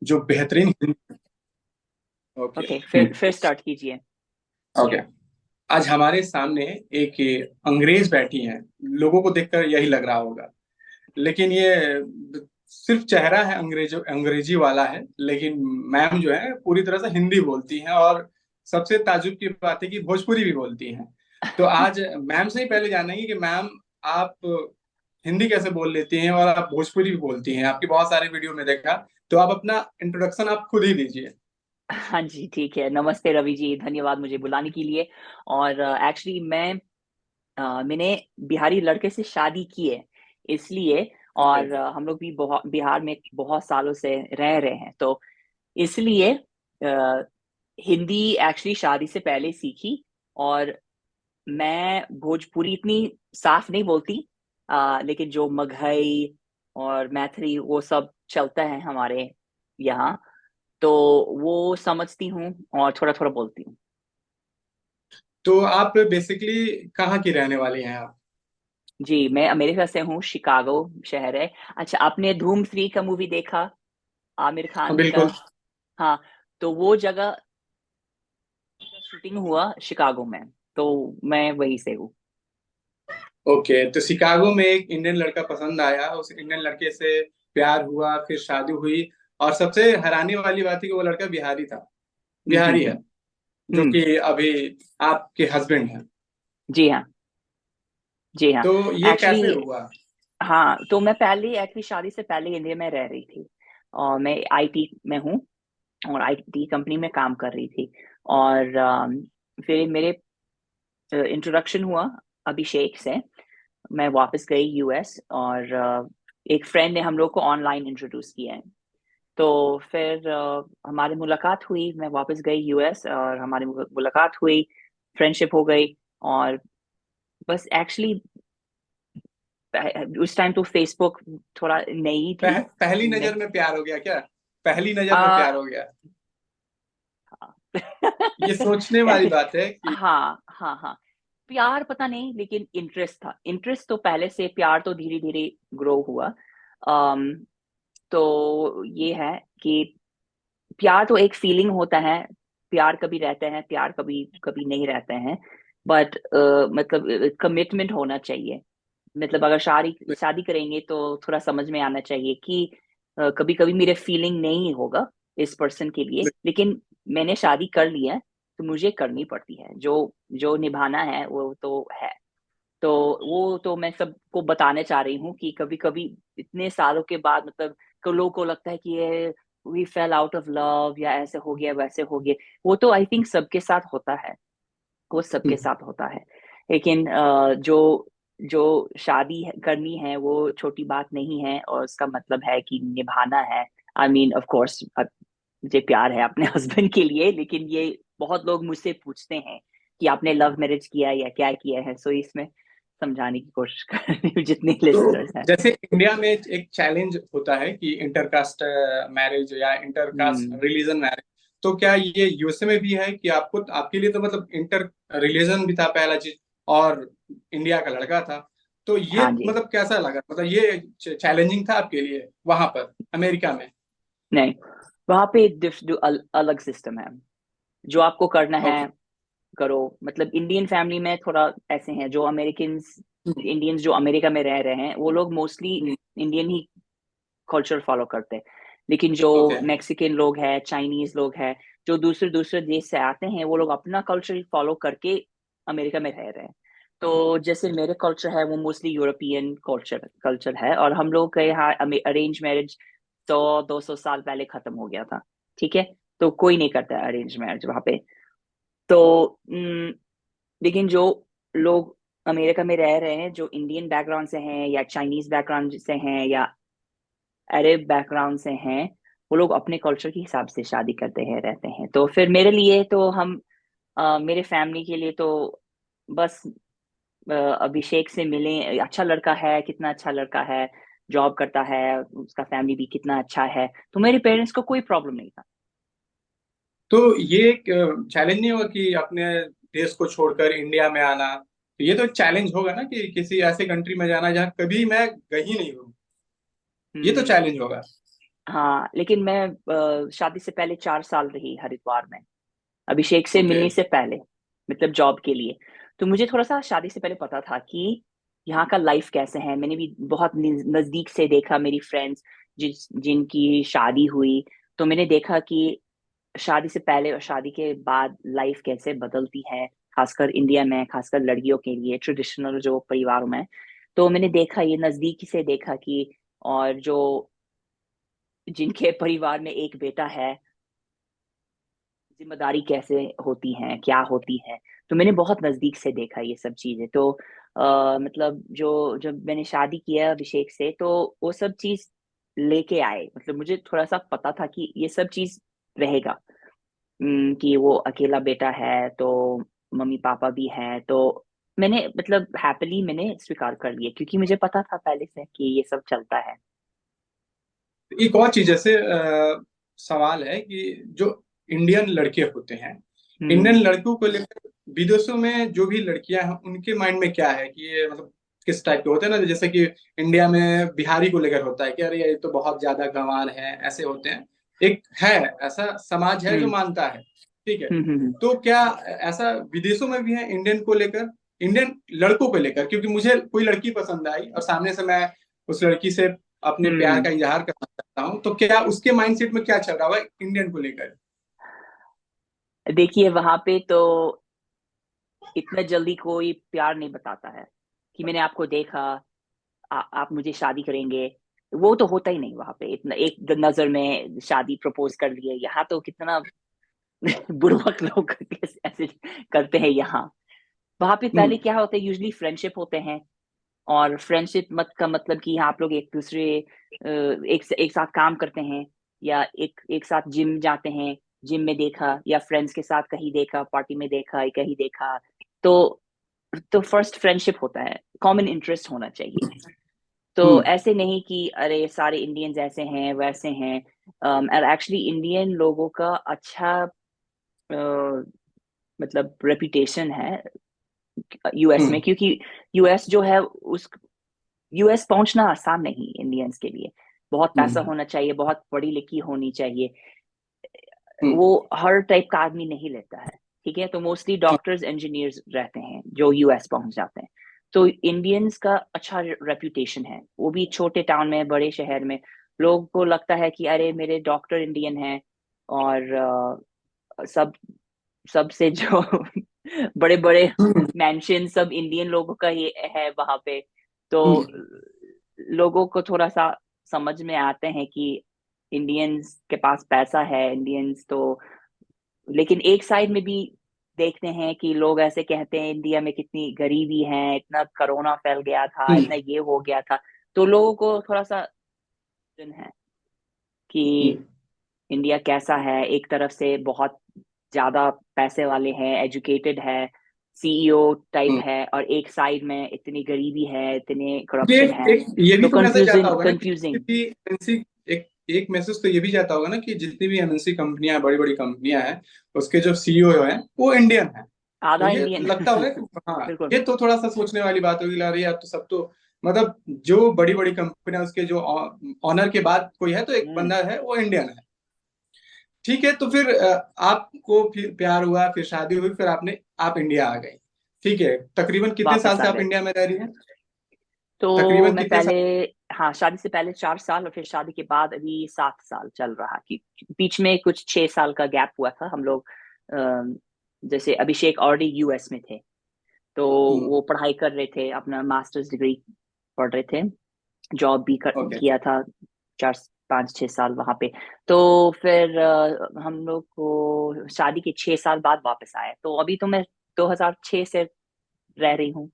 जो बेहतरीन Hindi. Okay. Okay, फिर स्टार्ट कीजिए। ओके। आज हमारे सामने एक अंग्रेज बैठी हैं। लोगों को देखकर यही लग रहा होगा, लेकिन ये सिर्फ चेहरा है अंग्रेजी वाला है, लेकिन मैम जो है पूरी तरह से हिंदी बोलती हैं, और सबसे ताजुब की बात है कि भोजपुरी भी बोलती हैं। तो आज मैम से ही पहले जानेंगे कि मैम, आप हिंदी कैसे बोल लेती हैं और आप भोजपुरी भी बोलती हैं। आपकी बहुत सारे वीडियो में देखा। तो आप अपना इंट्रोडक्शन आप खुद ही दीजिए। हाँ जी, ठीक है। नमस्ते रवि जी, धन्यवाद मुझे बुलाने के लिए। और एक्चुअली मैंने बिहारी लड़के से शादी की है, इसलिए। ओके। और हम लोग भी बहुत बिहार में बहुत सालों से रह रहे हैं, तो इसलिए हिंदी एक्चुअली शादी से पहले सीखी। और मैं भोजपुरी इतनी साफ नहीं बोलती, लेकिन जो मगहई और मैथिली वो सब चलता है हमारे यहाँ, तो वो समझती हूँ और थोड़ा थोड़ा बोलती हूँ। तो आप बेसिकली कहाँ की रहने वाली हैं आप? जी, मैं अमेरिका से हूँ, शिकागो शहर है। अच्छा, आपने धूम 3 का मूवी देखा, आमिर हाँ, खान का? बिल्कुल। हाँ, तो वो जगह का शूटिंग हुआ शिकागो में, तो मैं वहीं से हूँ। ओके, तो शिकागो में एक इंडियन लड़का पसंद आया, उस इंडियन लड़के से प्यार हुआ, फिर शादी हुई, और सबसे हैरानी वाली बात है कि वो लड़का बिहारी था। बिहारी है, हम्म। जो हम्म। कि अभी आपके हस्बैंड हैं। जी हाँ। जी हाँ। तो ये कैसे एक्चुअली, हुआ? हाँ, तो मैं पहले एक्चुअली शादी से पहले इंडिया में रह रही थी, और मैं आईटी में हूँ और आईटी कंपनी में काम कर रही थी। और फिर मेरे इंट्रोडक्शन हुआ अभिषेक से। मैं वापस गई यूएस, और एक फ्रेंड ने हम लोग को ऑनलाइन इंट्रोड्यूस किया है। तो फिर हमारी मुलाकात हुई, मैं वापस गई यूएस और हमारी मुलाकात हुई, फ्रेंडशिप हो गई। और बस एक्चुअली उस टाइम तो फेसबुक थोड़ा नई थी। पहली मैं नजर में प्यार हो गया क्या? पहली नजर में आ, प्यार हो गया? हाँ। ये सोचने वाली बात है कि हाँ, हाँ, हाँ। प्यार पता नहीं, लेकिन इंटरेस्ट था। इंटरेस्ट तो पहले से, प्यार तो धीरे धीरे ग्रो हुआ। अम तो ये है कि प्यार तो एक फीलिंग होता है। प्यार कभी रहते हैं, प्यार कभी कभी नहीं रहते हैं। बट मतलब कमिटमेंट होना चाहिए। मतलब अगर शादी शादी करेंगे तो थोड़ा समझ में आना चाहिए कि कभी कभी मेरे फीलिंग नहीं होगा इस पर्सन के लिए, लेकिन मैंने शादी कर लिया है, तो मुझे करनी पड़ती है। जो जो निभाना है वो तो है। तो वो तो मैं सबको बताने चाह रही हूँ कि कभी कभी इतने सालों के बाद, मतलब लोगों को लगता है कि ये we fell out of love, या ऐसे हो गया वैसे हो गया। वो तो आई थिंक सबके साथ होता है, वो सबके साथ होता है। लेकिन जो जो शादी करनी है वो छोटी बात नहीं है, और उसका मतलब है कि निभाना है। आई मीन ऑफ कोर्स मुझे प्यार है अपने हस्बैंड के लिए, लेकिन ये बहुत लोग मुझसे पूछते हैं कि आपने लव मैरिज किया है या क्या किया है, सो इसमें समझाने की कोशिश कर रही हूँ जितने तो लिसनर्स हैं। जैसे इंडिया में एक चैलेंज होता है कि इंटरकास्ट मैरिज या इंटरकास्ट हम्म। रिलीजन मैरिज, तो क्या ये यूएसए में भी है कि आपको, आपके लिए तो मतलब इंटर रिलीजन भी था पहला चीज, और इंडिया का लड़का था, तो ये हाँ जी। मतलब कैसा लगा, मतलब ये चैलेंजिंग था आपके लिए वहां पर अमेरिका में? नहीं, वहां पे अलग सिस्टम है। जो आपको करना है ओके। करो। मतलब इंडियन फैमिली में थोड़ा ऐसे हैं, जो अमेरिकन इंडियंस जो अमेरिका में रह रहे हैं वो लोग मोस्टली इंडियन ही कल्चर फॉलो करते हैं। लेकिन जो ओके। मैक्सिकन लोग हैं, चाइनीज लोग हैं, जो दूसरे दूसरे देश से आते हैं, वो लोग अपना कल्चर फॉलो करके अमेरिका में रह रहे हैं। तो जैसे मेरे कल्चर है वो मोस्टली यूरोपियन कल्चर कल्चर है, और हम लोग के यहाँ अरेंज मैरिज 100-200 साल पहले खत्म हो गया था। ठीक है, तो कोई नहीं करता है अरेंज मैरिज वहां पे। तो लेकिन जो लोग अमेरिका में रह रहे हैं, जो इंडियन बैकग्राउंड से हैं या चाइनीज बैकग्राउंड से हैं या अरब बैकग्राउंड से हैं, वो लोग अपने कल्चर के हिसाब से शादी करते हैं, रहते हैं। तो फिर मेरे लिए तो मेरे फैमिली के लिए तो बस अभिषेक से मिले, अच्छा लड़का है, कितना अच्छा लड़का है, जॉब करता है, उसका फैमिली भी कितना अच्छा है, तो मेरे पेरेंट्स को कोई प्रॉब्लम नहीं था। तो ये चैलेंज नहीं होगा कि अपने देश को छोड़कर इंडिया में आना? तो ये तो चैलेंज होगा ना कि किसी ऐसे कंट्री में जाना जहाँ कभी मैं गई नहीं हूँ। ये तो हम्म। चैलेंज होगा। हाँ, लेकिन मैं शादी से पहले 4 साल रही हरिद्वार में, अभिषेक से ओके। मिलने से पहले, मतलब जॉब के लिए। तो मुझे थोड़ा सा शादी से पहले पता था कि यहाँ का लाइफ कैसे है। मैंने भी बहुत नजदीक से देखा, मेरी फ्रेंड्स जिनकी शादी हुई, तो मैंने देखा कि शादी से पहले और शादी के बाद लाइफ कैसे बदलती है, खासकर इंडिया में, खासकर लड़कियों के लिए ट्रेडिशनल जो परिवारों में। तो मैंने देखा, ये नजदीकी से देखा कि, और जो जिनके परिवार में एक बेटा है, जिम्मेदारी कैसे होती है, क्या होती है। तो मैंने बहुत नजदीक से देखा ये सब चीजें। तो मतलब जो जब मैंने शादी किया अभिषेक से, तो वो सब चीज लेके आए। मतलब मुझे थोड़ा सा पता था कि ये सब चीज रहेगा। कि वो अकेला बेटा है, तो मम्मी पापा भी हैं, तो मैंने मतलब हैप्पीली मैंने स्वीकार कर लिया, क्योंकि मुझे पता था पहले से कि ये सब चलता है। एक और चीज जैसे सवाल है कि जो इंडियन लड़के होते हैं, इंडियन हम्म। लड़कों को लेकर विदेशों में जो भी लड़कियां हैं उनके माइंड में क्या है कि ये मतलब किस टाइप के होते हैं ना, जैसे कि इंडिया में बिहारी को लेकर होता है कि अरे ये तो बहुत ज्यादा गंवार है, ऐसे होते हैं। एक है, ऐसा समाज है जो हम्म। मानता है। ठीक है। हम्म। हम्म। तो क्या ऐसा विदेशों में भी है इंडियन को लेकर, इंडियन लड़कों को लेकर? क्योंकि मुझे कोई लड़की पसंद आई और सामने से मैं उस लड़की से अपने प्यार हम्म। का इजहार करना चाहता हूँ, तो क्या उसके माइंडसेट में क्या चल रहा होगा इंडियन को लेकर? देखिए, वहां पे तो इतना जल्दी कोई प्यार नहीं बताता है कि मैंने आपको देखा, आप मुझे शादी करेंगे। वो तो होता ही नहीं वहां पे। इतना एक नजर में शादी प्रपोज कर लिए, यहाँ तो कितना बुड़बक लोग ऐसे करते हैं यहाँ। वहां पे पहले हम्म। क्या होता है, यूजली फ्रेंडशिप होते हैं। और फ्रेंडशिप मत का मतलब कि आप लोग एक दूसरे एक साथ काम करते हैं, या एक साथ जिम जाते हैं, जिम में देखा, या फ्रेंड्स के साथ कहीं देखा, पार्टी में देखा, कहीं देखा। तो फर्स्ट फ्रेंडशिप होता है, कॉमन इंटरेस्ट होना चाहिए। तो हम्म। ऐसे नहीं कि अरे सारे इंडियंस ऐसे हैं वैसे हैं। और एक्चुअली इंडियन लोगों का अच्छा मतलब रेपुटेशन है यूएस में, हम्म। क्योंकि यूएस जो है, उस यूएस पहुंचना आसान नहीं इंडियंस के लिए। बहुत पैसा हम्म। होना चाहिए, बहुत पढ़ी लिखी होनी चाहिए। हम्म। वो हर टाइप का आदमी नहीं लेता है। ठीक है, तो मोस्टली डॉक्टर्स इंजीनियर्स रहते हैं जो यूएस पहुंच जाते हैं। तो इंडियंस का अच्छा रेपुटेशन है, वो भी छोटे टाउन में, बड़े शहर में। लोगों को लगता है कि अरे मेरे डॉक्टर इंडियन है। और सब सबसे जो बड़े बड़े हम्म। मैंशन सब इंडियन लोगों का ही है वहां पे। तो हम्म। लोगों को थोड़ा सा समझ में आते हैं कि इंडियंस के पास पैसा है, इंडियंस तो। लेकिन एक साइड में भी देखते हैं कि लोग ऐसे कहते हैं इंडिया में कितनी गरीबी है, इतना कोरोना फैल गया था, हम्म। इतना ये हो गया था। तो लोगों को थोड़ा सा है कि हम्म। इंडिया कैसा है। एक तरफ से बहुत ज्यादा पैसे वाले हैं, एजुकेटेड है, सीईओ टाइप हम्म। है, और एक साइड में इतनी गरीबी है, इतने ये करप्शन है। एक ये भी तो तो मैसेज जाता कंफ्यूजिंग होगा ना कि जितनी कंफ्यूजिंग। भी एमएनसी, एक एक मैसेज तो ये भी जाता होगा ना कि जितनी भी एमएनसी कंपनियां, बड़ी बड़ी कंपनियां हैं, उसके जो सीईओ हैं वो इंडियन हैं। तो आधा ये इंडियन लगता होगा कि हाँ, बिल्कुल। ये तो थोड़ा सा सोचने वाली बात होगी। अरे यार, तो सब तो मतलब जो बड़ी बड़ी कंपनियां, उसके जो ऑनर के बाद कोई है तो एक हम्म। बंदा है वो इंडियन है। ठीक है। तो फिर आपको फिर प्यार हुआ, फिर शादी हुई, फिर आप इंडिया आ गई। ठीक है। तकरीबन कितने साल वापस आ से आप गए। इंडिया में रह रही हैं? तो तकरीबन मैं कितने पहले, साल? हाँ, शादी से पहले 4 साल, और फिर शादी के बाद अभी 7 साल चल रहा। कि बीच में कुछ 6 साल का गैप हुआ था। हम लोग जैसे अभिषेक ऑलरेडी यूएस में थे, तो हम्म। वो पढ़ाई कर रहे थे, अपना मास्टर्स डिग्री पढ़ रहे थे, जॉब भी ओके। किया था 4 5 6 साल वहां पे। तो फिर हम लोग को शादी के 6 साल बाद वापस आए। तो अभी तो मैं 2006 से रह रही हूँ।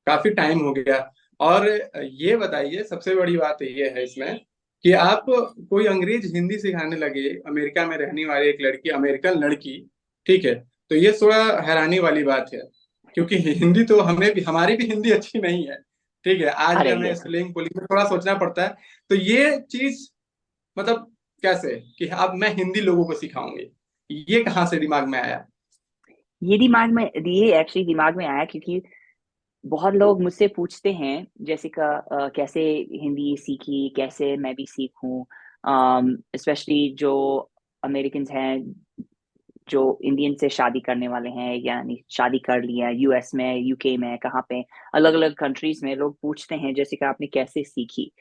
काफी टाइम हो गया। और ये बताइए, सबसे बड़ी बात ये है इसमें कि आप कोई अंग्रेज हिंदी सिखाने लगे, अमेरिका में रहने वाली एक लड़की, अमेरिकन लड़की। ठीक है। तो ये थोड़ा हैरानी वाली बात है, क्योंकि हिंदी तो हमें भी, हमारी भी हिंदी अच्छी नहीं है। ठीक है। आज भी अरे हमें ये तो, स्लैंग बोलने में थोड़ा सोचना पड़ता है। तो ये चीज मतलब कैसे कि अब मैं हिंदी लोगों को सिखाऊंगी, ये कहाँ से दिमाग में आया? ये दिमाग में, ये एक्चुअली दिमाग में आया क्योंकि बहुत लोग मुझसे पूछते हैं जैसे का कैसे हिंदी सीखी, कैसे मैं भी सीखूं, स्पेशली जो अमेरिकन हैं जो इंडियन से शादी करने वाले हैं, यानी शादी कर लिया यूएस में, यूके में, कहाँ पे, अलग अलग कंट्रीज में लोग पूछते हैं जैसे कि आपने कैसे सीखी।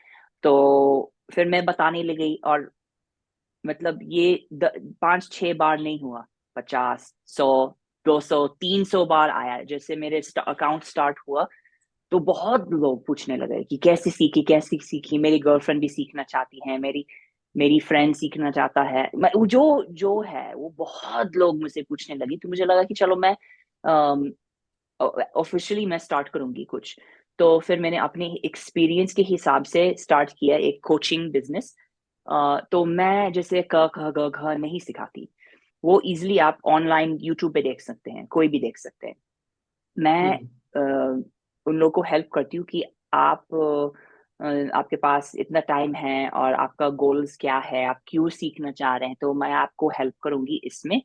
तो फिर मैं बताने लगी, और मतलब ये 5-6 बार नहीं हुआ, 50, 100, 200, 300 बार आया। जैसे मेरे अकाउंट स्टार्ट हुआ तो बहुत लोग पूछने लगे कि कैसे सीखी, कैसे सीखी। मेरी गर्लफ्रेंड भी सीखना चाहती है, मेरी मेरी फ्रेंड सीखना चाहता है, वो जो जो है वो बहुत लोग मुझसे पूछने लगी। तो मुझे लगा कि चलो मैं ऑफिशियली मैं स्टार्ट करूंगी कुछ। तो फिर मैंने अपने एक्सपीरियंस के हिसाब से स्टार्ट किया एक कोचिंग बिजनेस। तो मैं जैसे क ख ग घ नहीं सिखाती, वो इजिली आप ऑनलाइन यूट्यूब पे देख सकते हैं, कोई भी देख सकते हैं। मैं हम्म, उन लोगों को हेल्प करती हूँ कि आप आपके पास इतना टाइम है और आपका गोल्स क्या है, आप क्यों सीखना चाह रहे हैं, तो मैं आपको हेल्प करूंगी इसमें।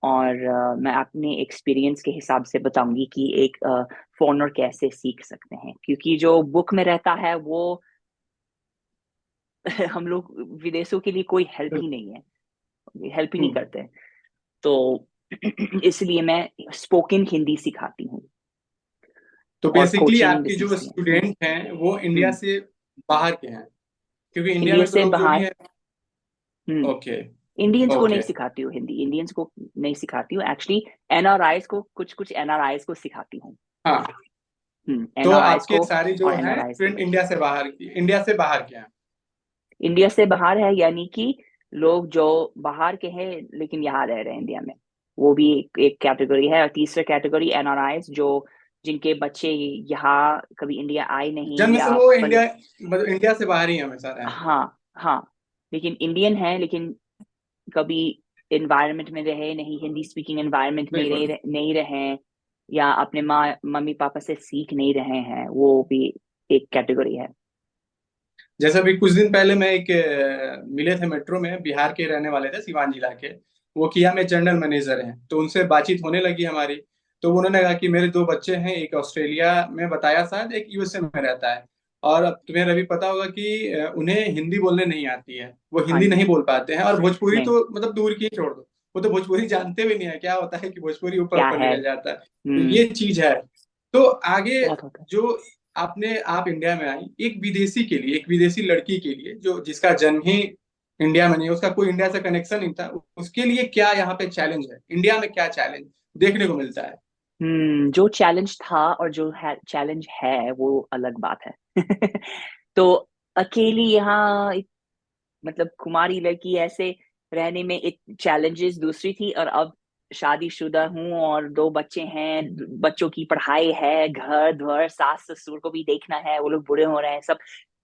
और मैं अपने एक्सपीरियंस के हिसाब से बताऊंगी कि एक फॉरनर कैसे सीख सकते हैं, क्योंकि जो बुक में रहता है वो हम लोग विदेशों के लिए कोई हेल्प ही नहीं है, हेल्प ही नहीं हम्म। करते। तो इसलिए मैं स्पोकन हिंदी सिखाती हूँ तो और बेसिकली कोचिंग आपके जो बिजनेस भी है। स्टूडेंट हैं वो इंडिया हम्म। से बाहर के हैं, क्योंकि इंडिया इंडिया में तो से लोग जो भी बाहर। हैं। हम्म। ओके। इंडियंस को नहीं ओके। सिखाती हूँ हिंदी, इंडियंस को नहीं सिखाती हूँ एक्चुअली। एनआरआईज को, कुछ कुछ एनआरआईज को सिखाती हूँ। हाँ, तो एनआरआईज आपके को सारे जो और हैं एनआरआईज के स्टूडेंट बच्चे। इंडिया से बाहर के हैं। इंडिया से बाहर है, यानी कि लोग जो बाहर के हैं लेकिन यहाँ रह रहे हैं इंडिया में, वो भी एक कैटेगरी है। और तीसरा कैटेगरी एनआरआईज, जो जिनके बच्चे यहाँ कभी इंडिया आए नहीं, जन्म से या वो इंडिया, मतलब इंडिया से बाहर ही हमेशा रहे हैं। हाँ हाँ, लेकिन इंडियन है, लेकिन कभी एनवायरनमेंट में रहे नहीं, हिंदी स्पीकिंग एनवायरनमेंट में बिल्कुल। नहीं रहे, या अपने माँ मम्मी पापा से सीख नहीं रहे हैं, वो भी एक कैटेगरी है। जैसे अभी कुछ दिन पहले मैं एक मिले थे मेट्रो में, बिहार के रहने वाले थे, सिवान जिला के। वो किया में जनरल मैनेजर हैं, तो उनसे बातचीत होने लगी हमारी। तो उन्होंने कहा कि मेरे दो बच्चे हैं, एक ऑस्ट्रेलिया में बताया शायद, एक यूएसए में रहता है। और अब तुम्हें रवि पता होगा कि उन्हें हिंदी बोलने नहीं आती है, वो हाँ हिंदी जी। नहीं बोल पाते हैं, और भोजपुरी नहीं। तो मतलब दूर की ही छोड़ दो। वो तो भोजपुरी जानते भी नहीं है, क्या होता है कि भोजपुरी ऊपर क्या ऊपर है। निकल जाता है, तो हम्म। ये चीज है। तो आगे बहुत होता है। जो आप इंडिया में आई, एक विदेशी के लिए, एक विदेशी लड़की के लिए जो जिसका जन्म ही इंडिया में नहीं, उसका कोई इंडिया से कनेक्शन नहीं था, उसके लिए क्या यहाँ पे चैलेंज है, इंडिया में क्या चैलेंज देखने को मिलता है? जो चैलेंज था और जो है चैलेंज है वो अलग बात है। तो अकेली यहाँ मतलब कुमारी लड़की ऐसे रहने में एक चैलेंजेस दूसरी थी, और अब शादीशुदा हूँ और दो बच्चे हैं, बच्चों की पढ़ाई है, घर द्वार, सास ससुर को भी देखना है, वो लोग बूढ़े हो रहे हैं सब।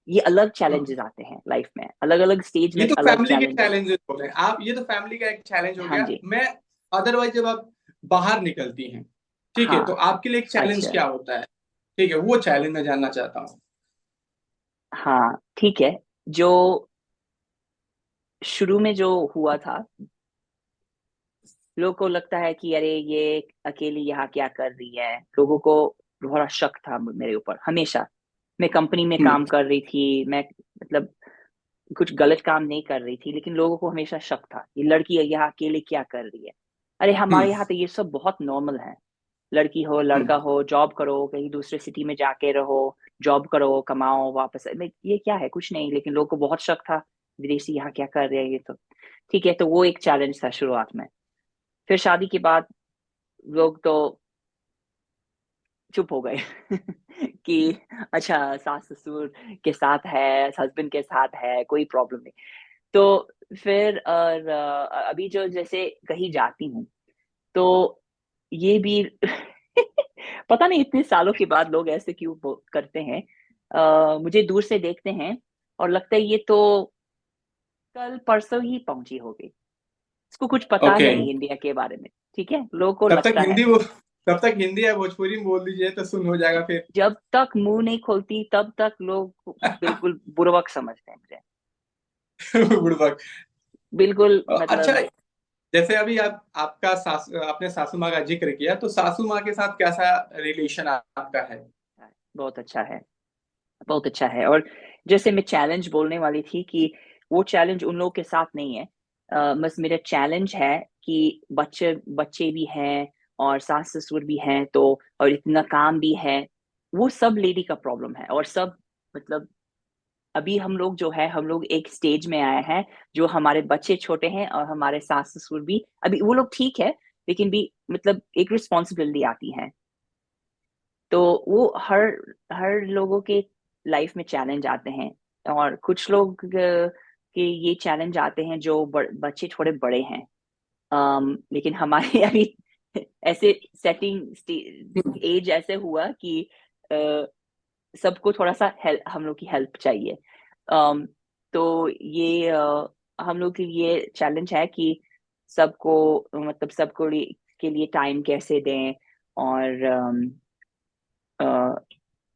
ये अलग चैलेंजेस आते हैं लाइफ में, अलग अलग स्टेज ये में तो अलग फैमिली के चैलेंजेस। चैलेंजेस हो गए आप, ये तो फैमिली का एक चैलेंज हो हाँ गया। जी। मैं अदरवाइज जब आप बाहर निकलती हैं, ठीक है, तो हाँ। आपके लिए एक चैलेंज अच्छा। क्या होता है? ठीक है, वो चैलेंज मैं जानना चाहता हूँ। हाँ ठीक है। जो शुरू में जो हुआ था, लोगों को लगता है कि अरे ये अकेली यहाँ क्या कर रही है, लोगों को थोड़ा शक था मेरे ऊपर हमेशा। मैं कंपनी में हम्म। काम कर रही थी, मैं मतलब कुछ गलत काम नहीं कर रही थी, लेकिन लोगों को हमेशा शक था ये लड़की है यहाँ अकेले क्या कर रही है। अरे हमारे हम्म। यहाँ तो ये सब बहुत नॉर्मल है। लड़की हो लड़का हम्म। हो, जॉब करो, कहीं दूसरे सिटी में जाके रहो, जॉब करो, कमाओ, वापस ये क्या है, कुछ नहीं। लेकिन लोगों को बहुत शक था, विदेशी यहाँ क्या कर रहे हैं ये तो। ठीक है, तो वो एक चैलेंज था शुरुआत में। फिर शादी के बाद लोग तो चुप हो गए कि अच्छा, सास ससुर के साथ है, हस्बैंड के साथ है, कोई प्रॉब्लम नहीं। तो फिर और अभी जो जैसे कहीं जाती हूँ तो ये भी पता नहीं इतने सालों के बाद लोग ऐसे क्यों करते हैं। मुझे दूर से देखते हैं और लगता है ये तो कल परसों ही पहुंची होगी, इसको कुछ पता ओके। नहीं इंडिया के बारे में। ठीक है, लोगों को तब तक लगता है। हिंदी वो तब तक हिंदी या भोजपुरी में बोल दीजिए तो सुन हो जाएगा फिर। जब तक मुंह नहीं खोलती तब तक लोग बिल्कुल बुड़बक समझते हैं मुझे। बुड़बक। बिल्कुल अच्छा, मतलब। जैसे अभी आपने सासू माँ का जिक्र किया, तो सासू माँ के साथ कैसा रिलेशन आपका है? बहुत अच्छा है, बहुत अच्छा है। और जैसे मैं चैलेंज बोलने वाली थी कि वो चैलेंज उन लोगों के साथ नहीं है। बस मेरा चैलेंज है कि बच्चे बच्चे भी हैं और सास ससुर भी हैं, तो और इतना काम भी है। वो सब लेडी का प्रॉब्लम है, और सब मतलब अभी हम लोग जो है, हम लोग एक स्टेज में आए हैं जो हमारे बच्चे छोटे हैं और हमारे सास ससुर भी, अभी वो लोग ठीक है, लेकिन भी मतलब एक रिस्पॉन्सिबिलिटी आती है। तो वो हर हर लोगों के लाइफ में चैलेंज आते हैं, और कुछ लोग के ये चैलेंज आते हैं जो बच्चे थोड़े बड़े हैं। लेकिन हमारे अभी ऐसे सेटिंग एज ऐसे हुआ कि अ, सबको थोड़ा सा हेल्प, हम लोग की हेल्प चाहिए। अम, तो ये हम लोग के लिए चैलेंज है कि सबको मतलब के लिए टाइम कैसे दें। और अ,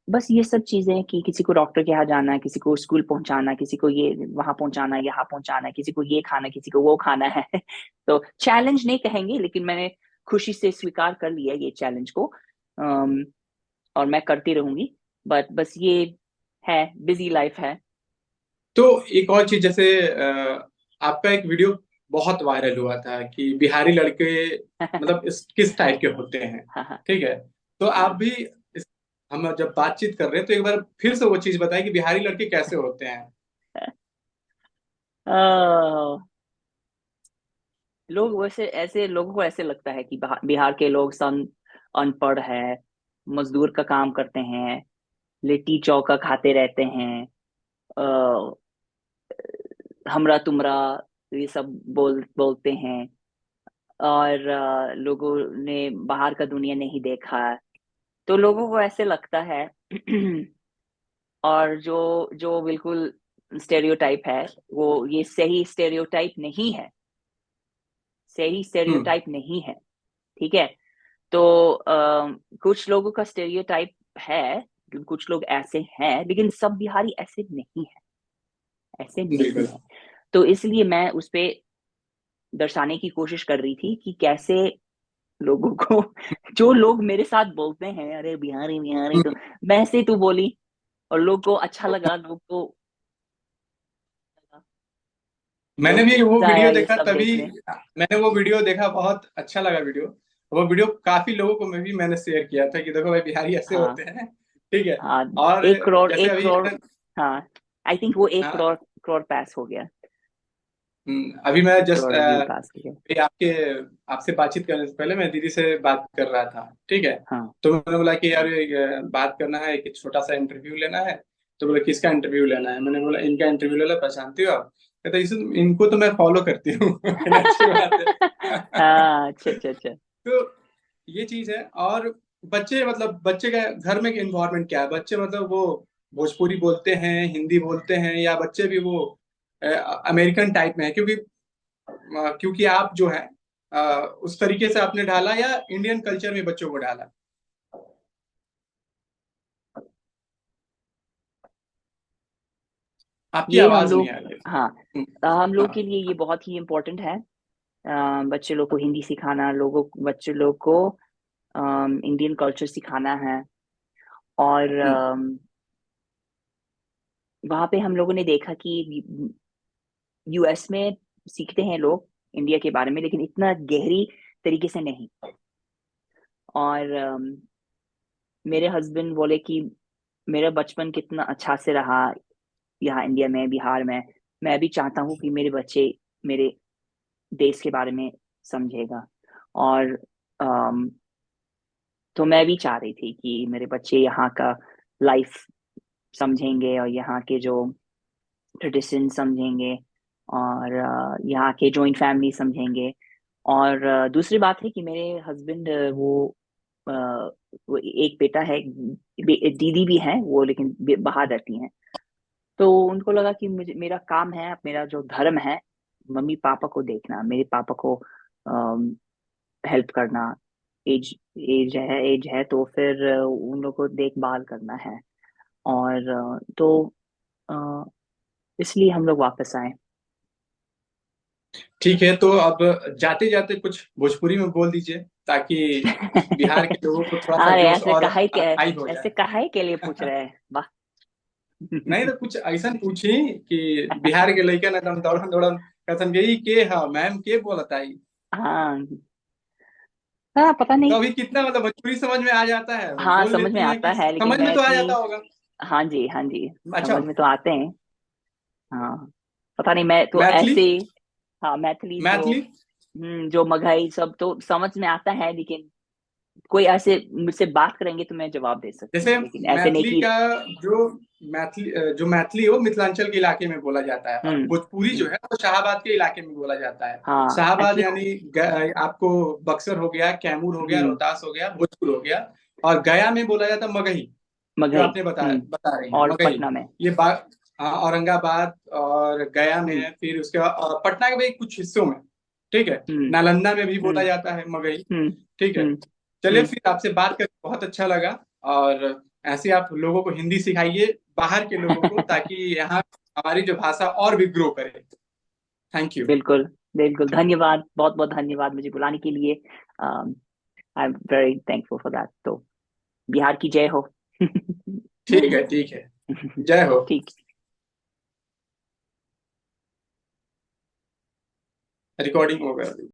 बस ये सब चीजें कि किसी को डॉक्टर के यहाँ जाना है, किसी को स्कूल पहुंचाना, किसी को ये वहां पहुंचाना है, यहाँ पहुंचाना है, किसी को ये खाना है, किसी को वो खाना है। तो चैलेंज नहीं कहेंगे, लेकिन मैंने खुशी से स्वीकार कर लिया ये चैलेंज को। अम, और मैं करती रहूंगी। बट बस ये है, बिजी लाइफ है। तो एक और चीज, जैसे आपका एक वीडियो बहुत वायरल हुआ था कि बिहारी लड़के मतलब किस टाइप के होते हैं, हाँ हाँ ठीक है? तो आप हाँ। भी हम जब बातचीत कर रहे हैं तो एक बार फिर से वो चीज बताएं कि बिहारी लड़के कैसे होते हैं। अह, लोग वैसे ऐसे लोगों को ऐसे लगता है कि बिहार के लोग अनपढ़ है, मजदूर का काम करते हैं, लिट्टी चौका खाते रहते हैं, आ, हमरा तुमरा ये सब बोलते हैं। और लोगों ने बाहर का दुनिया नहीं देखा है, तो लोगों को ऐसे लगता है। और जो जो बिल्कुल स्टेरियोटाइप है, वो ये सही स्टेरियोटाइप नहीं है, सही हम्म। स्टेरियोटाइप नहीं है। ठीक है। तो कुछ लोगों का स्टेरियोटाइप है, कुछ लोग ऐसे हैं, लेकिन सब बिहारी ऐसे नहीं है, ऐसे नहीं बिल्कुल। है। तो इसलिए मैं उस पे दर्शाने की कोशिश कर रही थी कि कैसे लोगों को जो लोग मेरे साथ बोलते हैं अरे बिहारी बिहारी, तो हम्म। मैं से तू बोली और लोग को अच्छा लगा, मैंने लोग को भी वो मजा आया वीडियो ये देखा सब तभी, देखने। मैंने वो वीडियो देखा, बहुत अच्छा लगा वीडियो। वो वीडियो काफी लोगों को मैं भी मैंने शेयर किया था कि देखो भाई बिहारी ऐसे होते हाँ हैं, ठीक है? हाँ। और एक करोड़, जैसे एक अभी करोड़। हाँ, आई थिंक वो एक हाँ, करोड़ करोड़ पास हो गया। अभी मैं एक जस्ट करोड़ व्यू पास हो गया। आपके आपसे बातचीत करने से पहले मैं दीदी से बात कर रहा था, ठीक है? हाँ। तो मैंने बोला कि यार ये बात करना है, कि छोटा सा इंटरव्यू लेना है। तो बोला किसका इंटरव्यू लेना है? मैंने बोला इनका इंटरव्यू ले लो, पहचानती हो आप? कहता इसे, इनको तो मैं फॉलो करती हूँ। मैंने अच्छी बात है। हाँ, अच्छा अच्छा अच्छा। तो ये चीज है। और बच्चे, मतलब बच्चे का घर में इन्वायरमेंट क्या है? बच्चे मतलब वो भोजपुरी बोलते हैं, हिंदी बोलते हैं, या बच्चे भी वो अमेरिकन टाइप में है? क्योंकि आप जो है उस तरीके से आपने ढाला, या इंडियन कल्चर में बच्चों को ढाला? आपकी ये हम आवाज नहीं लोग, आ रही है। हाँ, हम्म, हम लोग के हाँ। लिए ये बहुत ही इम्पोर्टेंट है। बच्चे लोग को हिंदी सिखाना, बच्चे लोग को इंडियन कल्चर सिखाना है। और हम्म, वहाँ पे हम लोगों ने देखा कि यूएस में सीखते हैं लोग इंडिया के बारे में, लेकिन इतना गहरी तरीके से नहीं। और मेरे हस्बैंड बोले कि मेरा बचपन कितना अच्छा से रहा यहाँ इंडिया में, बिहार में। मैं भी चाहता हूँ कि मेरे बच्चे मेरे देश के बारे में समझेगा। और अम, तो मैं भी चाह रही थी कि मेरे बच्चे यहाँ का लाइफ समझेंगे और यहाँ के जो ट्रेडिशन समझेंगे, और यहाँ के जॉइंट फैमिली समझेंगे। और दूसरी बात है कि मेरे हस्बैंड अ, वो एक बेटा है, दीदी भी है वो, लेकिन बाहर रहती हैं। तो उनको लगा कि मुझे, मेरा काम है, मेरा जो धर्म है, मम्मी पापा को देखना, मेरे पापा को हेल्प करना। एज एज है तो फिर उन लोगों को देखभाल करना है। और तो अ, इसलिए हम लोग वापस आए। ठीक है, तो अब जाते जाते कुछ भोजपुरी में बोल दीजिए, ताकि बिहार के लोगों को थोड़ा सा अरे जोश ऐसे और काहे के, हाई हो ऐसे जाए। काहे के लिए पूछ रहे हैं, वाह। नहीं तो कुछ ऐसा पूछी कि बिहार के लड़का ना एकदम दौड़न दौड़न कहसन के, "ई के हाँ मैम के बोलता है?" हाँ हाँ, पता तो नहीं। अभी कितना मतलब भोजपुरी समझ में आ जाता है, हाँ बोल समझ में लेती हैं आता कि है, लेकिन समझ में मैं तो आ इतनी, जाता होगा। हाँ जी हाँ जी, अच्छा, समझ में तो आते हैं। हाँ, पता नहीं, मैं तो मैथिली, ऐसे, हाँ मैथिली जो, मैथिली जो मगही सब तो समझ में आता है, लेकिन कोई ऐसे मुझसे बात करेंगे तो मैं जवाब दे सकती जैसे हूँ, लेकिन ऐसे नहीं मैथिली कि। का जो मैथिली है वो मिथिलांचल के इलाके में बोला जाता है, और भोजपुरी जो हम्म, है वो शाहाबाद के इलाके में बोला जाता है। हाँ शाहाबाद एक्चुअली। यानी आपको बक्सर हो गया, कैमूर हो गया, हम्म, रोहतास हो गया, भोजपुर हो गया। और गया में बोला जाता है मगही, जो मगही। आपने बता रही हैं और मगही। पटना में। ये हाँ, औरंगाबाद और गया में हम्म है, फिर उसके बाद पटना के भी कुछ हिस्सों में। ठीक है, हम्म नालंदा में भी बोला हम्म जाता है मगही। हम्म ठीक है, हम्म चलिए हम्म। फिर आपसे बात करके बहुत अच्छा लगा। और ऐसे आप लोगों को हिंदी सिखाइए, बाहर के लोगों को, ताकि यहाँ हमारी जो भाषा और भी ग्रो करे। Thank you. बिल्कुल बिल्कुल, धन्यवाद, बहुत बहुत धन्यवाद मुझे बुलाने के लिए। I am very thankful for that. तो बिहार की जय हो। ठीक है, ठीक है। जय हो। ठीक। रिकॉर्डिंग हो गया।